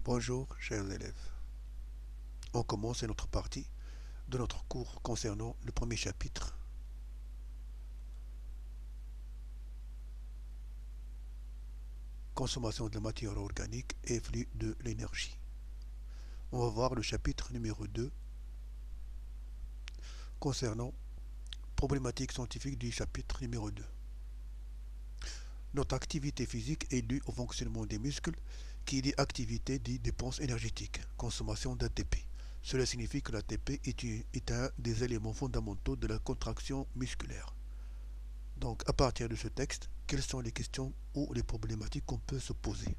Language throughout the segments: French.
Bonjour, chers élèves. On commence notre partie de notre cours concernant le premier chapitre. Consommation de la matière organique et flux de l'énergie. On va voir le chapitre numéro 2 concernant problématiques scientifiques du chapitre numéro 2. Notre activité physique est due au fonctionnement des muscles. Qui dit activité dit dépense énergétique, consommation d'ATP. Cela signifie que l'ATP est un des éléments fondamentaux de la contraction musculaire. Donc, à partir de ce texte, quelles sont les questions ou les problématiques qu'on peut se poser?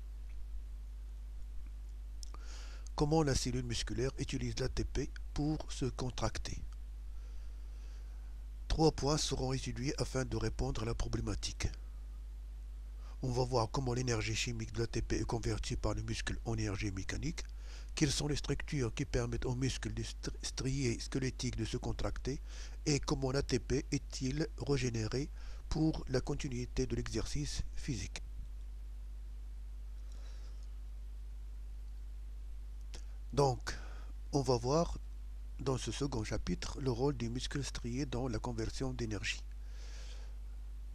Comment la cellule musculaire utilise l'ATP pour se contracter? Trois points seront étudiés afin de répondre à la problématique. On va voir comment l'énergie chimique de l'ATP est convertie par le muscle en énergie mécanique, quelles sont les structures qui permettent aux muscles striés squelettiques de se contracter et comment l'ATP est-il régénéré pour la continuité de l'exercice physique. Donc, on va voir dans ce second chapitre le rôle des muscles striés dans la conversion d'énergie.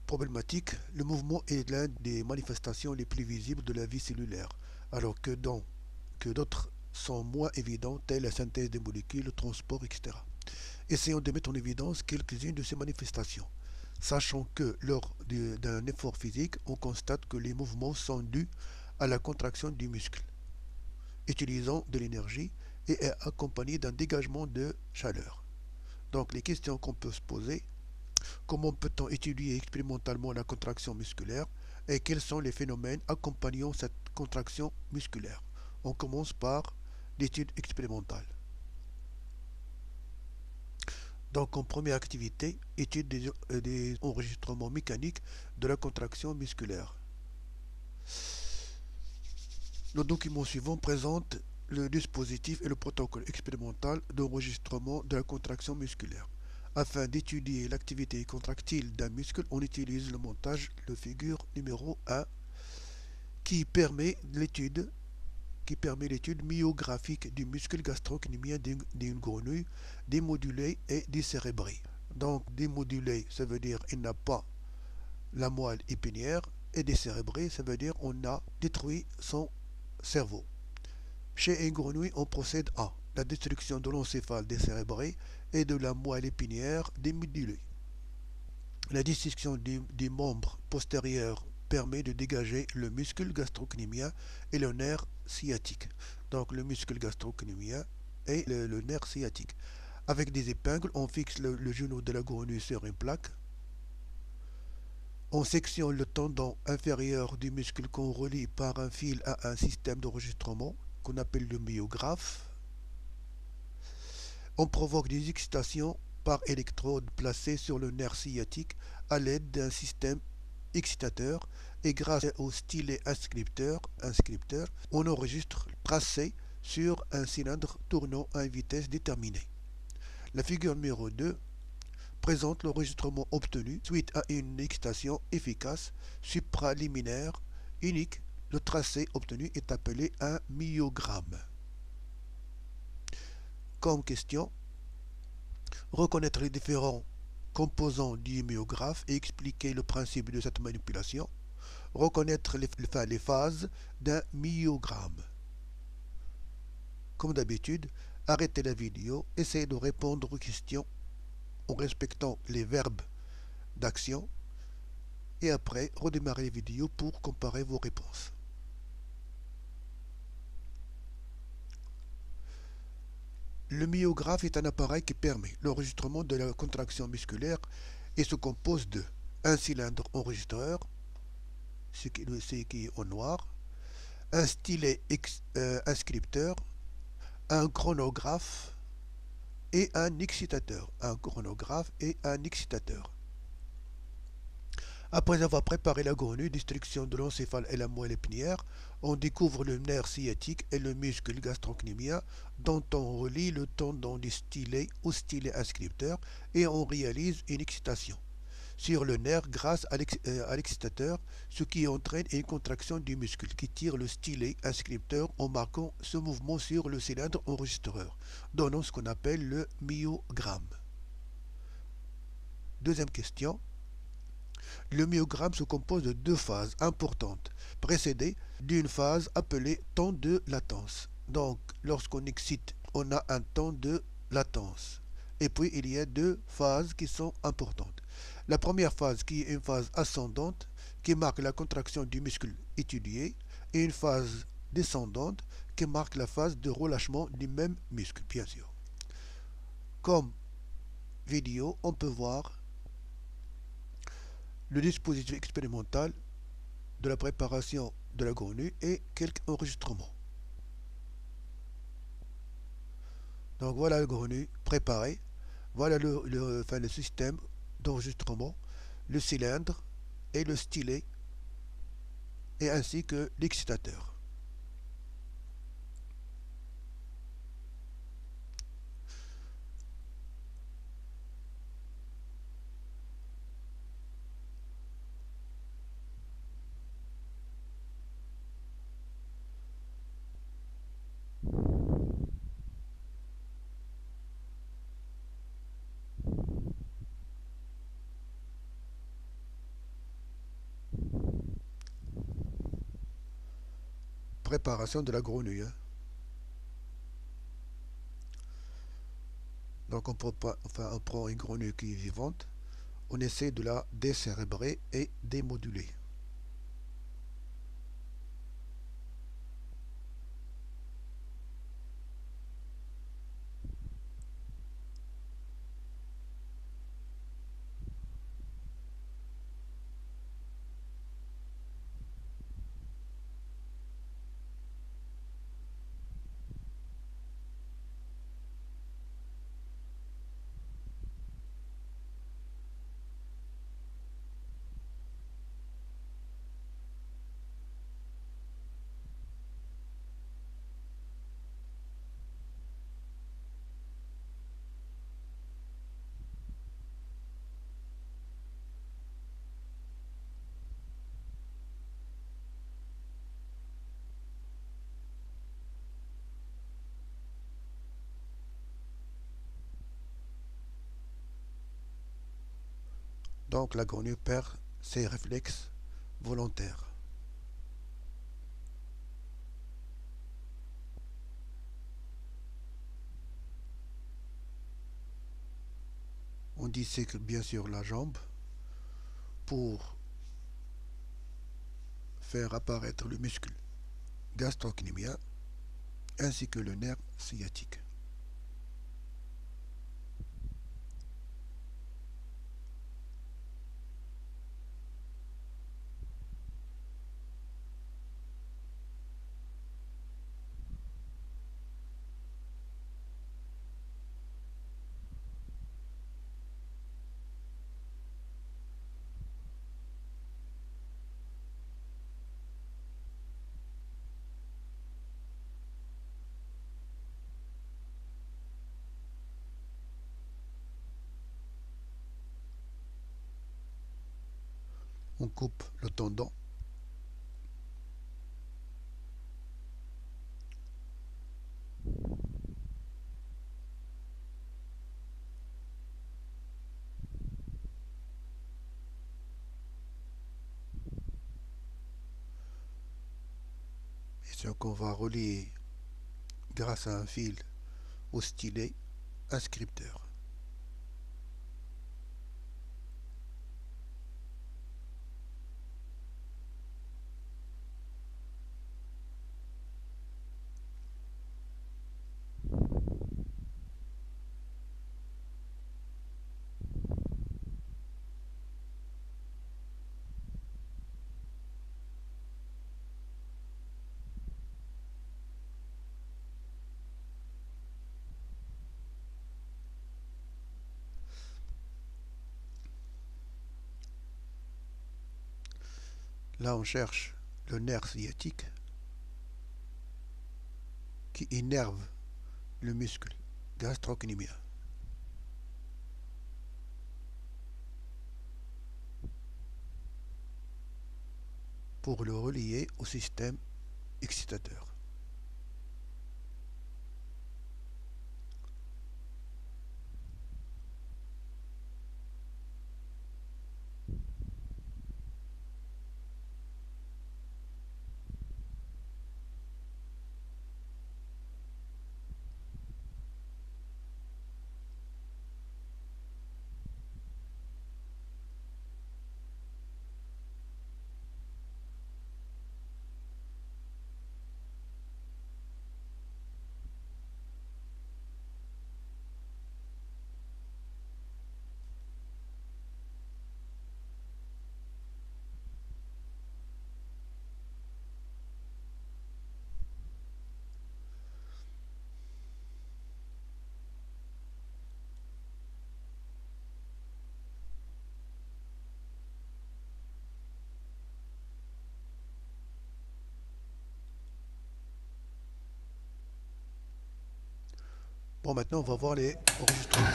Problématique, le mouvement est l'une des manifestations les plus visibles de la vie cellulaire, alors que d'autres sont moins évidents, telles la synthèse des molécules, le transport, etc. Essayons de mettre en évidence quelques-unes de ces manifestations, sachant que lors d'un effort physique, on constate que les mouvements sont dus à la contraction du muscle, utilisant de l'énergie et est accompagné d'un dégagement de chaleur. Donc les questions qu'on peut se poser: comment peut-on étudier expérimentalement la contraction musculaire et quels sont les phénomènes accompagnant cette contraction musculaire? On commence par l'étude expérimentale. Donc en première activité, étude des enregistrements mécaniques de la contraction musculaire. Le document suivant présente le dispositif et le protocole expérimental d'enregistrement de la contraction musculaire. Afin d'étudier l'activité contractile d'un muscle, on utilise le montage, le figure numéro 1, qui permet l'étude myographique du muscle gastrocnémien d'une grenouille démodulée et décérébrée. Donc démodulé, ça veut dire il n'a pas la moelle épinière, et décérébré, ça veut dire on a détruit son cerveau. Chez une grenouille, on procède à la destruction de l'encéphale décérébré et de la moelle épinière démodulée. La dissection des membres postérieurs permet de dégager le muscle gastrocnémien et le nerf sciatique. Donc le muscle gastrocnémien et le nerf sciatique. Avec des épingles, on fixe le genou de la grenouille sur une plaque. On sectionne le tendon inférieur du muscle qu'on relie par un fil à un système d'enregistrement qu'on appelle le myographe. On provoque des excitations par électrode placée sur le nerf sciatique à l'aide d'un système excitateur et grâce au stylet inscripteur, on enregistre le tracé sur un cylindre tournant à une vitesse déterminée. La figure numéro 2 présente l'enregistrement obtenu suite à une excitation efficace supraliminaire unique. Le tracé obtenu est appelé un myogramme. Comme question, reconnaître les différents composants du myographe et expliquer le principe de cette manipulation. Reconnaître les phases d'un myogramme. Comme d'habitude, arrêtez la vidéo, essayez de répondre aux questions en respectant les verbes d'action et après redémarrez la vidéo pour comparer vos réponses. Le myographe est un appareil qui permet l'enregistrement de la contraction musculaire et se compose de un cylindre enregistreur, ce qui est en noir, un stylet inscripteur, un chronographe et un excitateur. Après avoir préparé la grenouille, destruction de l'encéphale et la moelle épinière, on découvre le nerf sciatique et le muscle gastrocnémien dont on relie le tendon du stylet au stylet inscripteur et on réalise une excitation. sur le nerf grâce à l'excitateur, ce qui entraîne une contraction du muscle qui tire le stylet inscripteur en marquant ce mouvement sur le cylindre enregistreur, donnant ce qu'on appelle le myogramme. Deuxième question. Le myogramme se compose de deux phases importantes, précédées d'une phase appelée temps de latence. Donc, lorsqu'on excite, on a un temps de latence. Et puis, il y a deux phases qui sont importantes. La première phase qui est une phase ascendante, qui marque la contraction du muscle étudié, et une phase descendante qui marque la phase de relâchement du même muscle, bien sûr. Comme vidéo, on peut voir le dispositif expérimental de la préparation de la grenouille et quelques enregistrements. Donc voilà la grenouille préparée, voilà le système d'enregistrement, le cylindre et le stylet et ainsi que l'excitateur. Préparation de la grenouille, hein. Donc on prend une grenouille qui est vivante, on essaie de la décérébrer et démoduler. Donc la grenouille perd ses réflexes volontaires. On dissèque bien sûr la jambe pour faire apparaître le muscle gastrocnémien ainsi que le nerf sciatique. On coupe le tendon. Et ce qu'on va relier grâce à un fil au stylet inscripteur. Là, on cherche le nerf sciatique qui innerve le muscle gastrocnémien. pour le relier au système excitateur. Bon, maintenant on va voir les enregistrements.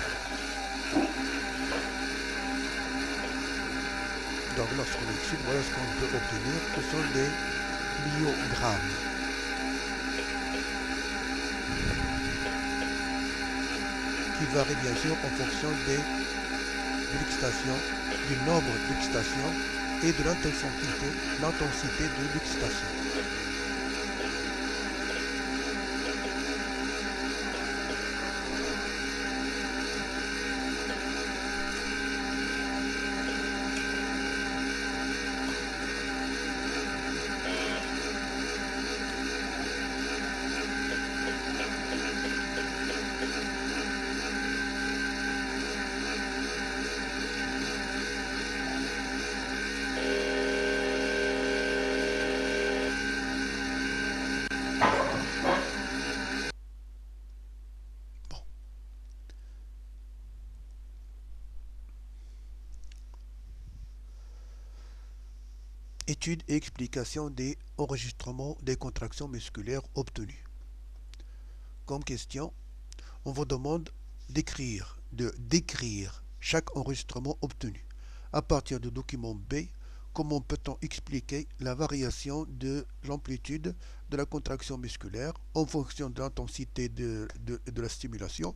Donc lorsqu'on excite, voilà ce qu'on peut obtenir. Ce sont des myogrammes. Qui varient bien sûr en fonction de l'excitation, du nombre d'excitations et de l'intensité de l'excitation. Étude et explication des enregistrements des contractions musculaires obtenues. Comme question, on vous demande de décrire chaque enregistrement obtenu. À partir du document B, comment peut-on expliquer la variation de l'amplitude de la contraction musculaire en fonction de l'intensité de la stimulation?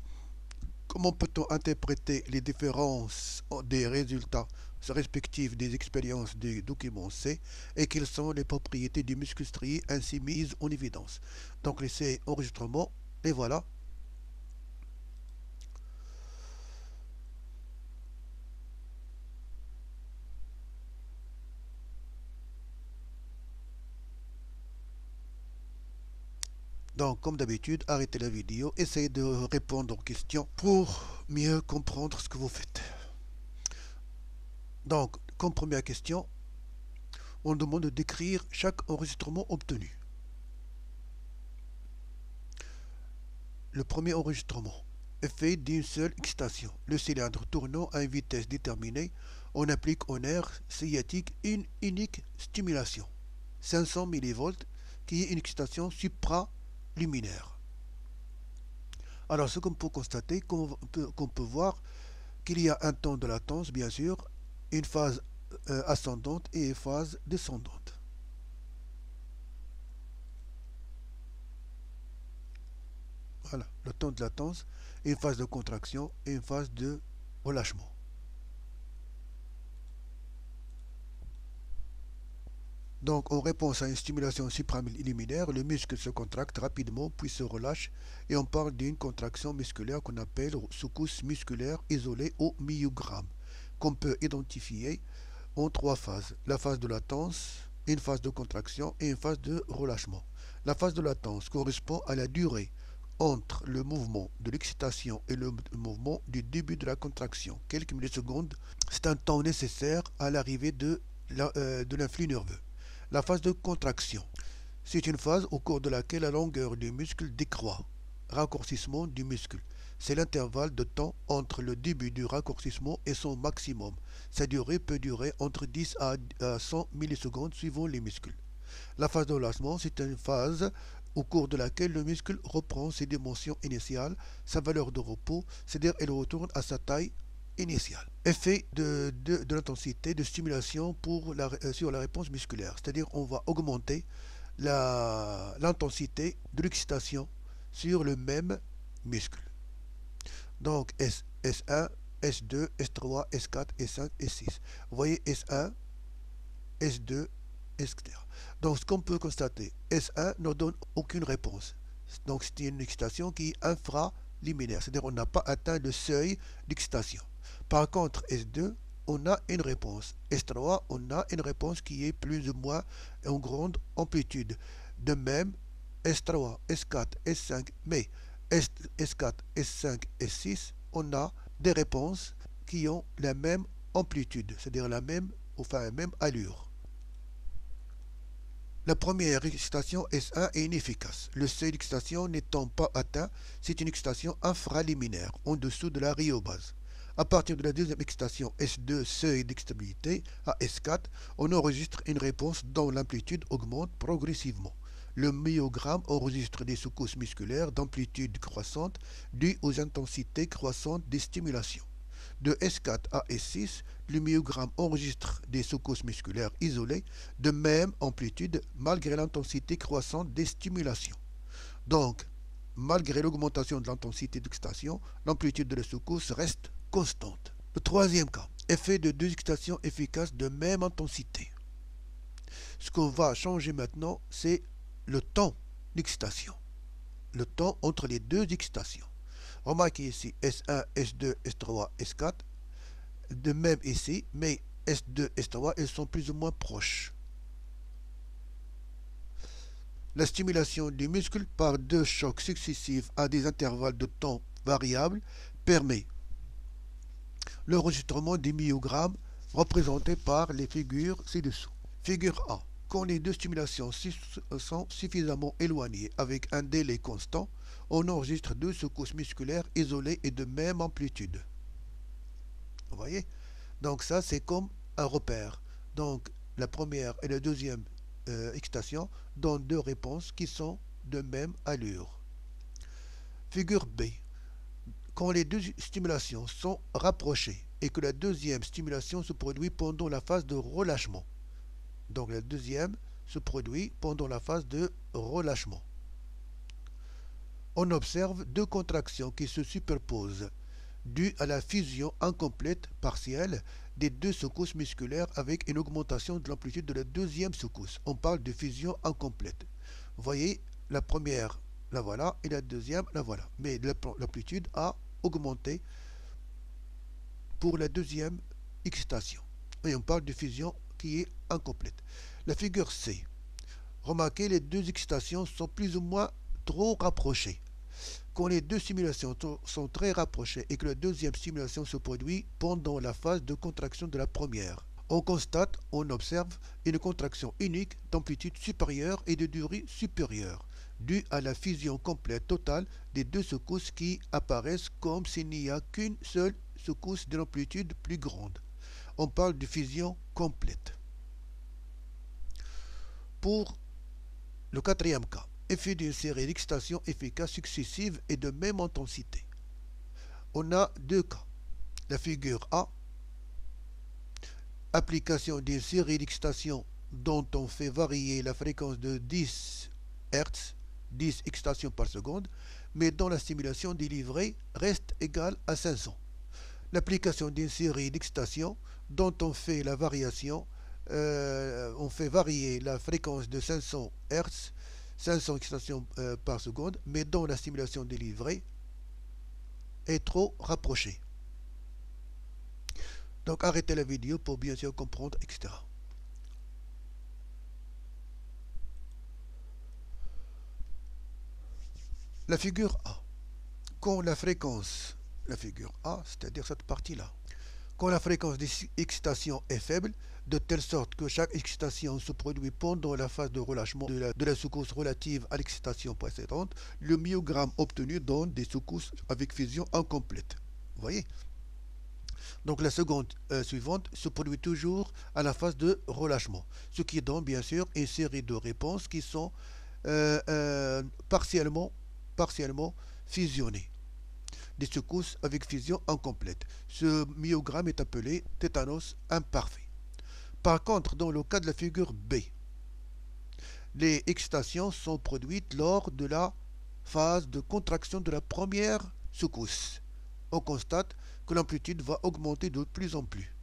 Comment peut-on interpréter les différences des résultats respectifs des expériences du document C et quelles sont les propriétés du muscle strié ainsi mises en évidence? Donc ces enregistrements, et voilà. Donc, comme d'habitude, arrêtez la vidéo, essayez de répondre aux questions pour mieux comprendre ce que vous faites. Donc, comme première question, on demande de décrire chaque enregistrement obtenu. Le premier enregistrement est fait d'une seule excitation. Le cylindre tournant à une vitesse déterminée, on applique au nerf sciatique une unique stimulation, 500 mV, qui est une excitation supraluminaire. Alors, ce qu'on peut constater, qu'on peut voir qu'il y a un temps de latence, bien sûr, une phase ascendante et une phase descendante. Voilà, le temps de latence, une phase de contraction et une phase de relâchement. Donc, en réponse à une stimulation supraluminaire, le muscle se contracte rapidement puis se relâche et on parle d'une contraction musculaire qu'on appelle secousse musculaire isolée au myogramme, qu'on peut identifier en trois phases. La phase de latence, une phase de contraction et une phase de relâchement. La phase de latence correspond à la durée entre le mouvement de l'excitation et le mouvement du début de la contraction. Quelques millisecondes, c'est un temps nécessaire à l'arrivée de l'influx nerveux. La phase de contraction, c'est une phase au cours de laquelle la longueur du muscle décroît. Raccourcissement du muscle, c'est l'intervalle de temps entre le début du raccourcissement et son maximum. Sa durée peut durer entre 10 à 100 millisecondes suivant les muscles. La phase de relâchement, c'est une phase au cours de laquelle le muscle reprend ses dimensions initiales, sa valeur de repos, c'est-à-dire elle retourne à sa taille initiale. Effet de l'intensité de stimulation sur la réponse musculaire, c'est-à-dire on va augmenter l'intensité de l'excitation sur le même muscle. Donc S1, S2, S3, S4, S5, S6. Vous voyez S1, S2, etc. Donc ce qu'on peut constater, S1 ne donne aucune réponse. Donc c'est une excitation qui est infraliminaire, c'est-à-dire on n'a pas atteint le seuil d'excitation. Par contre, S2, on a une réponse. S3, on a une réponse qui est plus ou moins en grande amplitude. De même, S3, S4, S5, mais S4, S5, S6, on a des réponses qui ont la même amplitude, c'est-à-dire la même allure. La première excitation S1 est inefficace. Le seuil d'excitation n'étant pas atteint, c'est une excitation infraliminaire, en dessous de la rhéobase. À partir de la deuxième excitation S2, seuil d'excitabilité, à S4, on enregistre une réponse dont l'amplitude augmente progressivement. Le myogramme enregistre des secousses musculaires d'amplitude croissante dues aux intensités croissantes des stimulations. De S4 à S6, le myogramme enregistre des secousses musculaires isolées de même amplitude malgré l'intensité croissante des stimulations. Donc, malgré l'augmentation de l'intensité d'excitation, l'amplitude de la secousse reste constante. Le troisième cas, effet de deux excitations efficaces de même intensité. Ce qu'on va changer maintenant, c'est le temps d'excitation. Le temps entre les deux excitations. Remarquez ici S1, S2, S3, S4. De même ici, mais S2, S3, elles sont plus ou moins proches. La stimulation du muscle par deux chocs successifs à des intervalles de temps variables permet l'enregistrement des myogrammes représentés par les figures ci-dessous. Figure A. Quand les deux stimulations sont suffisamment éloignées avec un délai constant, on enregistre deux secousses musculaires isolées et de même amplitude. Vous voyez? Donc ça, c'est comme un repère. Donc la première et la deuxième excitation donnent deux réponses qui sont de même allure. Figure B. Quand les deux stimulations sont rapprochées et que la deuxième stimulation se produit pendant la phase de relâchement. Donc la deuxième se produit pendant la phase de relâchement. On observe deux contractions qui se superposent, dues à la fusion incomplète partielle des deux secousses musculaires avec une augmentation de l'amplitude de la deuxième secousse. On parle de fusion incomplète. Vous voyez, la première, la voilà, et la deuxième, la voilà. Mais l'amplitude a augmenté pour la deuxième excitation. Et on parle de fusion qui est incomplète. La figure C. Remarquez, les deux excitations sont plus ou moins trop rapprochées. Quand les deux stimulations sont très rapprochées et que la deuxième stimulation se produit pendant la phase de contraction de la première, on observe une contraction unique d'amplitude supérieure et de durée supérieure, due à la fusion complète totale des deux secousses qui apparaissent comme s'il n'y a qu'une seule secousse de l'amplitude plus grande. On parle de fusion complète. Pour le quatrième cas, effet d'une série d'excitations efficaces successives et de même intensité. On a deux cas. La figure A, application d'une série d'excitations dont on fait varier la fréquence de 10 Hz, 10 excitations par seconde, mais dont la stimulation délivrée reste égale à 500. L'application d'une série d'excitations dont on fait la variation, on fait varier la fréquence de 500 Hz, 500 excitations par seconde, mais dont la stimulation délivrée est trop rapprochée. Donc arrêtez la vidéo pour bien sûr comprendre, etc. La figure A. Quand la fréquence, la figure A, c'est-à-dire cette partie-là, quand la fréquence d'excitation est faible, de telle sorte que chaque excitation se produit pendant la phase de relâchement de la secousse relative à l'excitation précédente, le myogramme obtenu donne des secousses avec fusion incomplète. Vous voyez? Donc la seconde suivante se produit toujours à la phase de relâchement, ce qui donne bien sûr une série de réponses qui sont partiellement fusionnées. des secousses avec fusion incomplète. Ce myogramme est appelé tétanos imparfait. Par contre, dans le cas de la figure B, les excitations sont produites lors de la phase de contraction de la première secousse. On constate que l'amplitude va augmenter de plus en plus.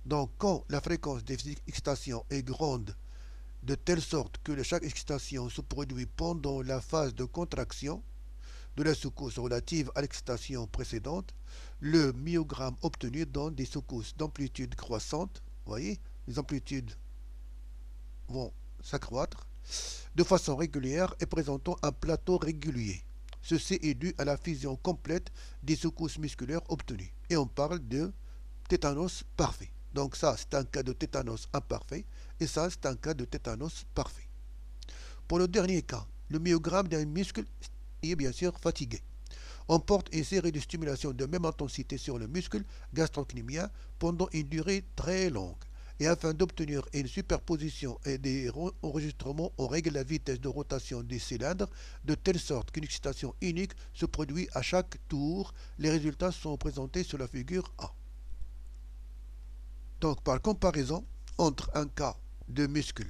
Donc, quand la fréquence des excitations est grande, de telle sorte que chaque excitation se produit pendant la phase de contraction de la secousse relative à l'excitation précédente, le myogramme obtenu donne des secousses d'amplitude croissante. Vous voyez, les amplitudes vont s'accroître de façon régulière et présentant un plateau régulier. Ceci est dû à la fusion complète des secousses musculaires obtenues. Et on parle de tétanos parfait. Donc ça, c'est un cas de tétanos imparfait, et ça, c'est un cas de tétanos parfait. Pour le dernier cas, le myogramme d'un muscle est bien sûr fatigué. On porte une série de stimulations de même intensité sur le muscle gastrocnémien pendant une durée très longue. Et afin d'obtenir une superposition et des enregistrements, on règle la vitesse de rotation des cylindres de telle sorte qu'une excitation unique se produit à chaque tour. Les résultats sont présentés sur la figure A. Donc, par comparaison entre un cas de muscle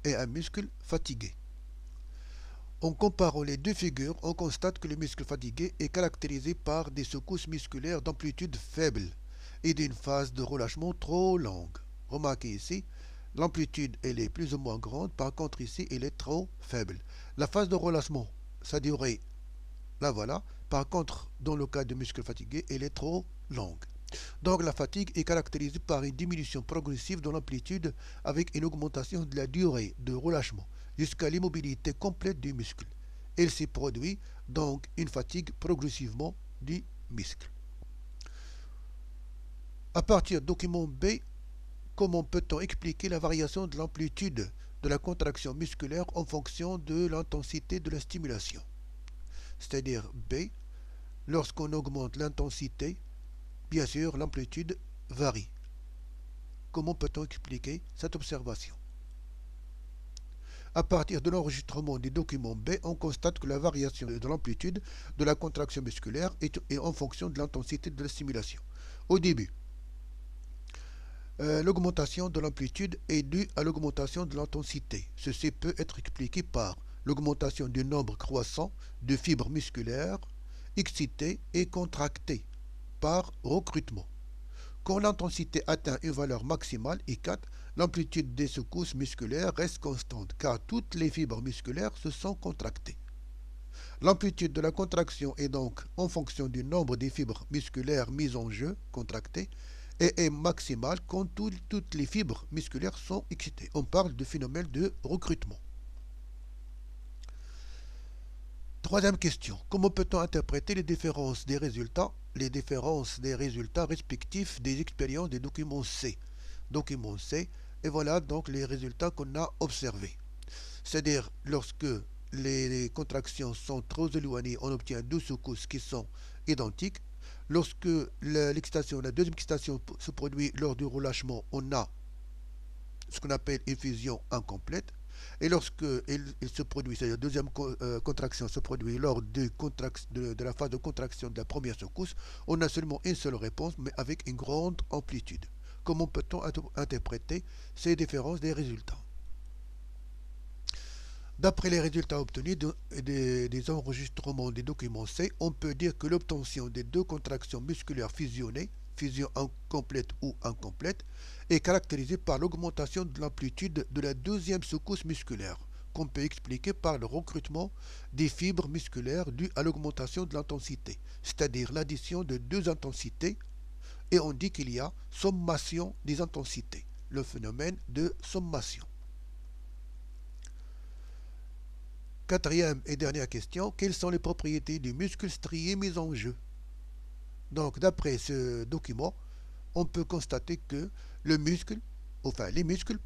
et un muscle fatigué, en comparant les deux figures, on constate que le muscle fatigué est caractérisé par des secousses musculaires d'amplitude faible et d'une phase de relâchement trop longue. Remarquez ici, l'amplitude elle est plus ou moins grande, par contre ici elle est trop faible. La phase de relâchement, sa durée, la voilà, par contre dans le cas de muscle fatigué, elle est trop longue. Donc la fatigue est caractérisée par une diminution progressive de l'amplitude avec une augmentation de la durée de relâchement jusqu'à l'immobilité complète du muscle. Elle s'y produit donc une fatigue progressivement du muscle. À partir du document B, comment peut-on expliquer la variation de l'amplitude de la contraction musculaire en fonction de l'intensité de la stimulation? C'est-à-dire B, lorsqu'on augmente l'intensité, bien sûr, l'amplitude varie. Comment peut-on expliquer cette observation? À partir de l'enregistrement des documents B, on constate que la variation de l'amplitude de la contraction musculaire est en fonction de l'intensité de la stimulation. Au début, l'augmentation de l'amplitude est due à l'augmentation de l'intensité. Ceci peut être expliqué par l'augmentation du nombre croissant de fibres musculaires excitées et contractées par recrutement. Quand l'intensité atteint une valeur maximale, I4, l'amplitude des secousses musculaires reste constante car toutes les fibres musculaires se sont contractées. L'amplitude de la contraction est donc en fonction du nombre des fibres musculaires mises en jeu, contractées, et est maximale quand toutes les fibres musculaires sont excitées. On parle de phénomène de recrutement. Troisième question. Comment peut-on interpréter les différences des résultats respectifs des expériences des documents C? Document C, et voilà donc les résultats qu'on a observés. C'est-à-dire, lorsque les contractions sont trop éloignées, on obtient deux secousses qui sont identiques. Lorsque la deuxième excitation se produit lors du relâchement, on a ce qu'on appelle une fusion incomplète. Et lorsque il se produit, c'est-à-dire la deuxième contraction se produit lors de la phase de contraction de la première secousse, on a seulement une seule réponse, mais avec une grande amplitude. Comment peut-on interpréter ces différences des résultats? D'après les résultats obtenus des enregistrements des documents C, on peut dire que l'obtention des deux contractions musculaires fusionnées, fusion incomplète ou incomplète, est caractérisée par l'augmentation de l'amplitude de la deuxième secousse musculaire, qu'on peut expliquer par le recrutement des fibres musculaires dû à l'augmentation de l'intensité, c'est-à-dire l'addition de deux intensités, et on dit qu'il y a sommation des intensités, le phénomène de sommation. Quatrième et dernière question, quelles sont les propriétés du muscle strié mises en jeu? Donc, d'après ce document, on peut constater que les muscles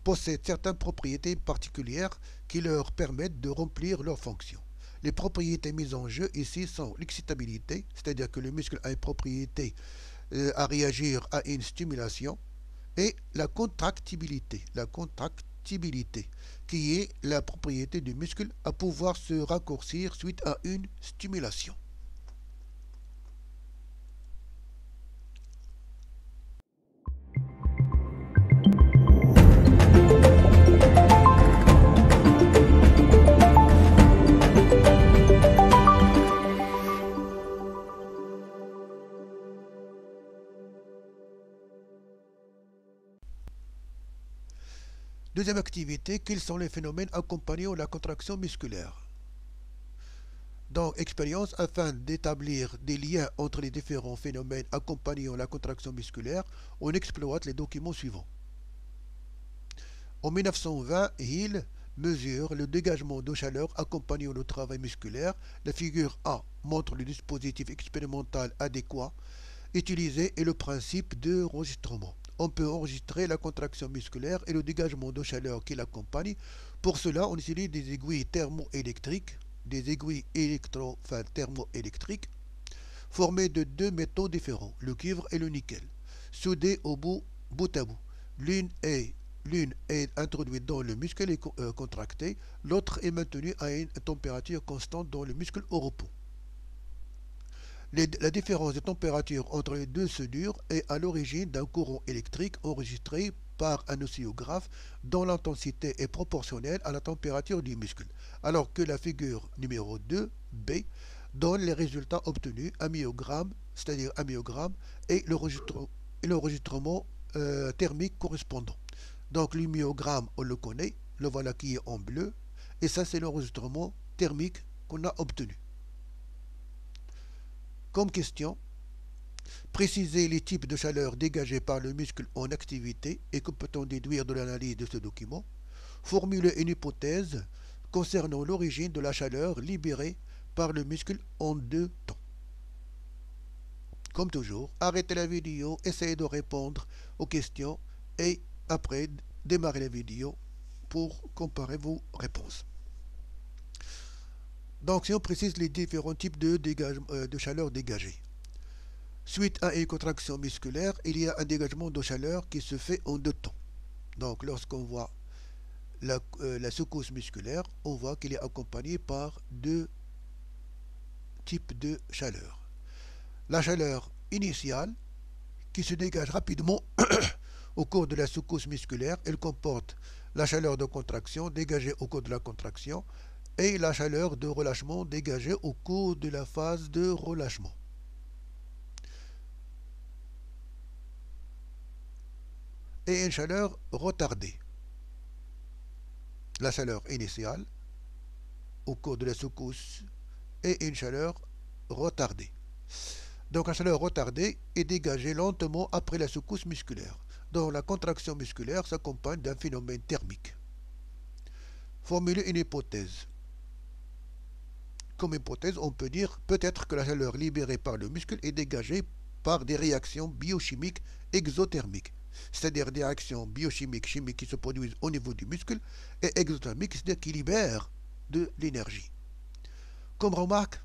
possèdent certaines propriétés particulières qui leur permettent de remplir leurs fonctions. Les propriétés mises en jeu ici sont l'excitabilité, c'est-à-dire que le muscle a une propriété à réagir à une stimulation, et la contractibilité. Qui est la propriété du muscle à pouvoir se raccourcir suite à une stimulation. Deuxième activité, quels sont les phénomènes accompagnant la contraction musculaire? Donc, expérience afin d'établir des liens entre les différents phénomènes accompagnant la contraction musculaire, on exploite les documents suivants. En 1920, Hill mesure le dégagement de chaleur accompagnant le travail musculaire. La figure A montre le dispositif expérimental adéquat utilisé et le principe de enregistrement. On peut enregistrer la contraction musculaire et le dégagement de chaleur qui l'accompagne. Pour cela, on utilise des aiguilles thermoélectriques, des aiguilles thermoélectriques formées de deux métaux différents, le cuivre et le nickel, soudées bout à bout. L'une est introduite dans le muscle et contractée, l'autre est maintenue à une température constante dans le muscle au repos. La différence de température entre les deux soudures est à l'origine d'un courant électrique enregistré par un oscillographe dont l'intensité est proportionnelle à la température du muscle, alors que la figure numéro 2, B, donne les résultats obtenus, un myogramme, c'est-à-dire un myogramme, et l'enregistrement thermique correspondant. Donc le myogramme, on le connaît, le voilà qui est en bleu, et ça c'est l'enregistrement thermique qu'on a obtenu. Comme question, préciser les types de chaleur dégagés par le muscle en activité et que peut-on déduire de l'analyse de ce document. Formuler une hypothèse concernant l'origine de la chaleur libérée par le muscle en deux temps. Comme toujours, arrêtez la vidéo, essayez de répondre aux questions et après démarrez la vidéo pour comparer vos réponses. Donc si on précise les différents types de chaleur dégagée. Suite à une contraction musculaire, il y a un dégagement de chaleur qui se fait en deux temps. Donc lorsqu'on voit la secousse musculaire, on voit qu'il est accompagné par deux types de chaleur. La chaleur initiale qui se dégage rapidement au cours de la secousse musculaire, elle comporte la chaleur de contraction dégagée au cours de la contraction et la chaleur de relâchement dégagée au cours de la phase de relâchement. Et une chaleur retardée. La chaleur initiale au cours de la secousse et une chaleur retardée. Donc la chaleur retardée est dégagée lentement après la secousse musculaire. Donc la contraction musculaire s'accompagne d'un phénomène thermique. Formuler une hypothèse. Comme hypothèse, on peut dire peut-être que la chaleur libérée par le muscle est dégagée par des réactions biochimiques exothermiques, c'est-à-dire des réactions biochimiques, chimiques qui se produisent au niveau du muscle, et exothermiques, c'est-à-dire qui libèrent de l'énergie. Comme remarque,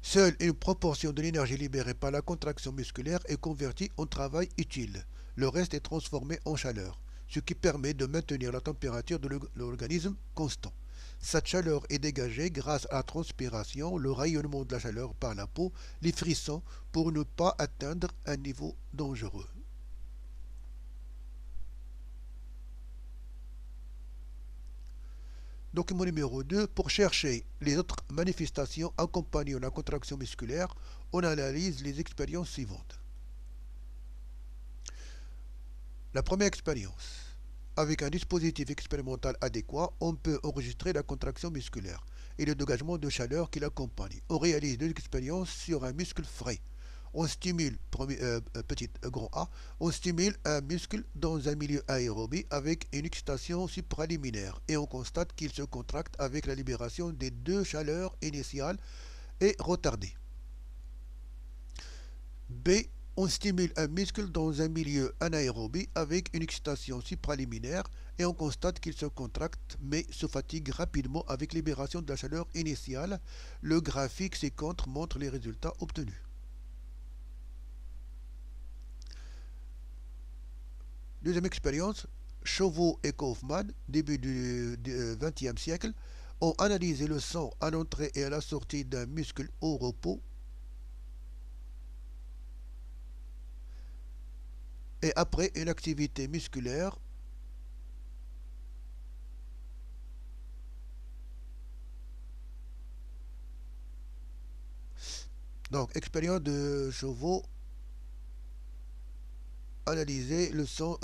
seule une proportion de l'énergie libérée par la contraction musculaire est convertie en travail utile. Le reste est transformé en chaleur, ce qui permet de maintenir la température de l'organisme constant. Cette chaleur est dégagée grâce à la transpiration, le rayonnement de la chaleur par la peau, les frissons pour ne pas atteindre un niveau dangereux. Document numéro 2. Pour chercher les autres manifestations accompagnant la contraction musculaire, on analyse les expériences suivantes. La première expérience. Avec un dispositif expérimental adéquat, on peut enregistrer la contraction musculaire et le dégagement de chaleur qui l'accompagne. On réalise deux expériences sur un muscle frais. On stimule, grand A, on stimule un muscle dans un milieu aérobie avec une excitation supraliminaire et on constate qu'il se contracte avec la libération des deux chaleurs initiales et retardées. B. On stimule un muscle dans un milieu anaérobie avec une excitation supraliminaire et on constate qu'il se contracte mais se fatigue rapidement avec libération de la chaleur initiale. Le graphique ci-contre montre les résultats obtenus. Deuxième expérience, Chauveau et Kaufmann, début du XXe siècle, ont analysé le sang à l'entrée et à la sortie d'un muscle au repos et après une activité musculaire donc expérience de Chauveau analyser le sang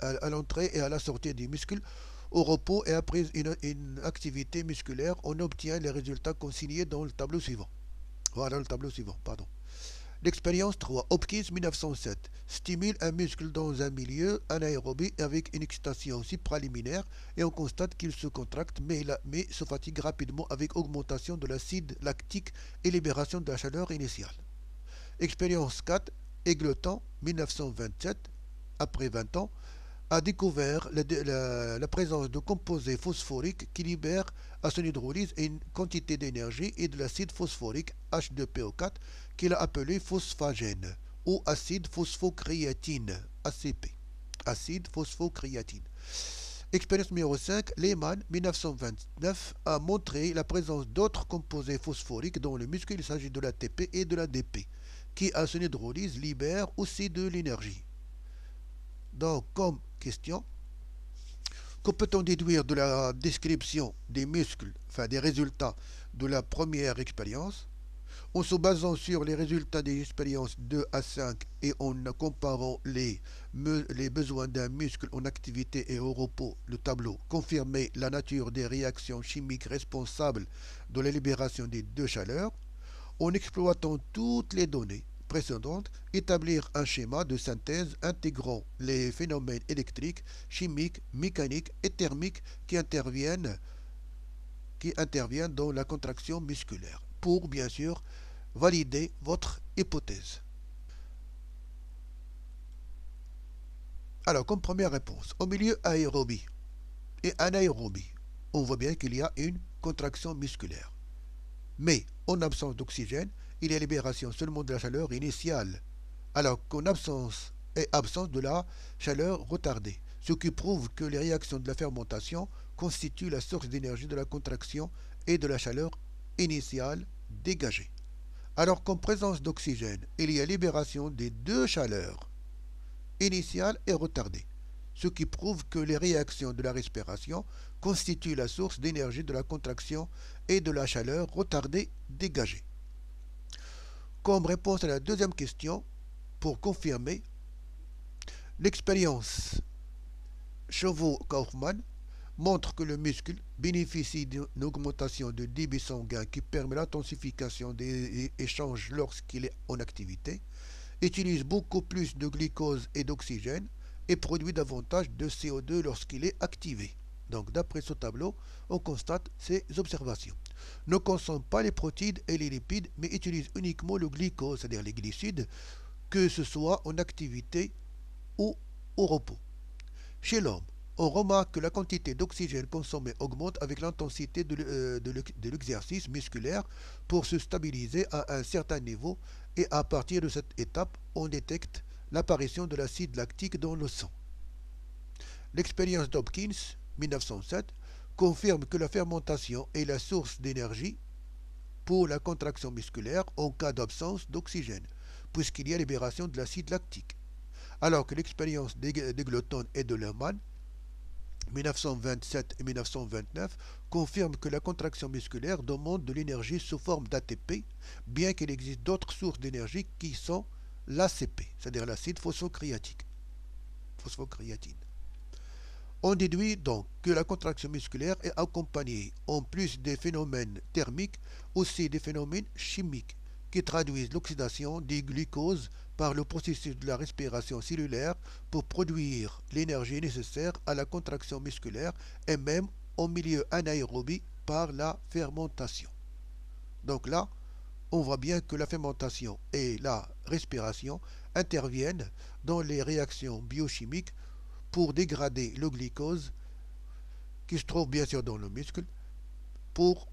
à l'entrée et à la sortie du muscle, au repos et après une activité musculaire, on obtient les résultats consignés dans le tableau suivant. Voilà le tableau suivant, pardon. L'expérience 3, Hopkins 1907, stimule un muscle dans un milieu anaérobie avec une excitation supraliminaire et on constate qu'il se contracte mais se fatigue rapidement avec augmentation de l'acide lactique et libération de la chaleur initiale. Expérience 4, Égleton 1927, après 20 ans, a découvert la présence de composés phosphoriques qui libèrent à son hydrolyse une quantité d'énergie et de l'acide phosphorique H2PO4 qu'il a appelé phosphagène ou acide phosphocréatine ACP. Acide phosphocréatine. Expérience numéro 5, Lehmann 1929 a montré la présence d'autres composés phosphoriques dans le muscle. Il s'agit de l'ATP et de l'ADP qui à son hydrolyse libèrent aussi de l'énergie. Donc, comme question, que peut-on déduire de la description des muscles, enfin des résultats de la première expérience, en se basant sur les résultats des expériences 2 à 5 et en comparant les besoins d'un muscle en activité et au repos, le tableau confirmait la nature des réactions chimiques responsables de la libération des deux chaleurs, en exploitant toutes les données précédentes, établir un schéma de synthèse intégrant les phénomènes électriques, chimiques, mécaniques et thermiques qui interviennent dans la contraction musculaire, pour bien sûr valider votre hypothèse. Alors, comme première réponse, au milieu aérobie et anaérobie, on voit bien qu'il y a une contraction musculaire. Mais en absence d'oxygène, il y a libération seulement de la chaleur initiale, alors qu'en absence de la chaleur retardée, ce qui prouve que les réactions de la fermentation constituent la source d'énergie de la contraction et de la chaleur initiale dégagée. Alors qu'en présence d'oxygène, il y a libération des deux chaleurs, initiale et retardée, ce qui prouve que les réactions de la respiration constituent la source d'énergie de la contraction et de la chaleur retardée dégagée. Comme réponse à la deuxième question, pour confirmer, l'expérience Chauveau-Kaufmann montre que le muscle bénéficie d'une augmentation de débit sanguin qui permet l'intensification des échanges lorsqu'il est en activité, utilise beaucoup plus de glucose et d'oxygène et produit davantage de CO2 lorsqu'il est activé. Donc d'après ce tableau, on constate ces observations. Ne consomme pas les protéines et les lipides, mais utilise uniquement le glucose, c'est-à-dire les glucides, que ce soit en activité ou au repos. Chez l'homme, on remarque que la quantité d'oxygène consommée augmente avec l'intensité de l'exercice musculaire pour se stabiliser à un certain niveau et à partir de cette étape, on détecte l'apparition de l'acide lactique dans le sang. L'expérience d'Hopkins, 1907, confirme que la fermentation est la source d'énergie pour la contraction musculaire en cas d'absence d'oxygène, puisqu'il y a libération de l'acide lactique. Alors que l'expérience d'Égleton et de Lehmann, 1927 et 1929, confirme que la contraction musculaire demande de l'énergie sous forme d'ATP, bien qu'il existe d'autres sources d'énergie qui sont l'ACP, c'est-à-dire l'acide phosphocréatine. On déduit donc que la contraction musculaire est accompagnée, en plus des phénomènes thermiques, aussi des phénomènes chimiques qui traduisent l'oxydation des glucoses par le processus de la respiration cellulaire pour produire l'énergie nécessaire à la contraction musculaire et même en milieu anaérobie par la fermentation. Donc là, on voit bien que la fermentation et la respiration interviennent dans les réactions biochimiques pour dégrader le glucose qui se trouve bien sûr dans le muscle pour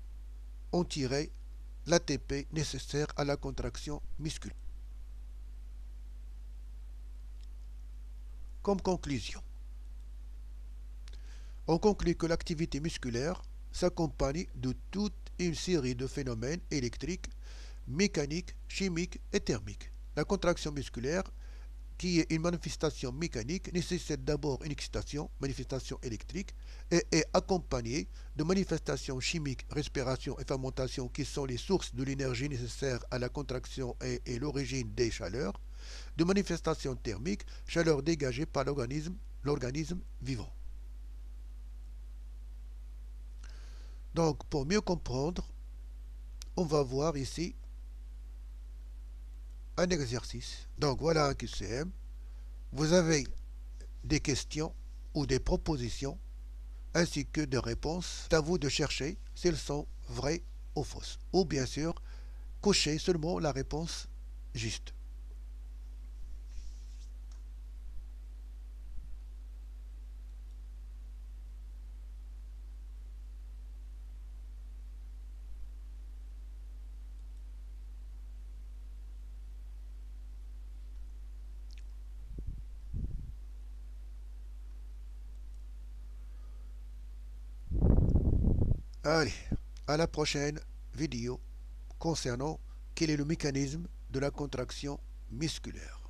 en tirer l'ATP nécessaire à la contraction musculaire. Comme conclusion, on conclut que l'activité musculaire s'accompagne de toute une série de phénomènes électriques, mécaniques, chimiques et thermiques. La contraction musculaire, qui est une manifestation mécanique, nécessite d'abord une excitation, manifestation électrique, et est accompagnée de manifestations chimiques, respiration et fermentation qui sont les sources de l'énergie nécessaire à la contraction et l'origine des chaleurs. de manifestation thermique, chaleur dégagée par l'organisme vivant. Donc, pour mieux comprendre, on va voir ici un exercice. Donc, voilà un QCM. Vous avez des questions ou des propositions ainsi que des réponses. C'est à vous de chercher si elles sont vraies ou fausses. Ou bien sûr, cocher seulement la réponse juste. Allez, à la prochaine vidéo concernant quel est le mécanisme de la contraction musculaire.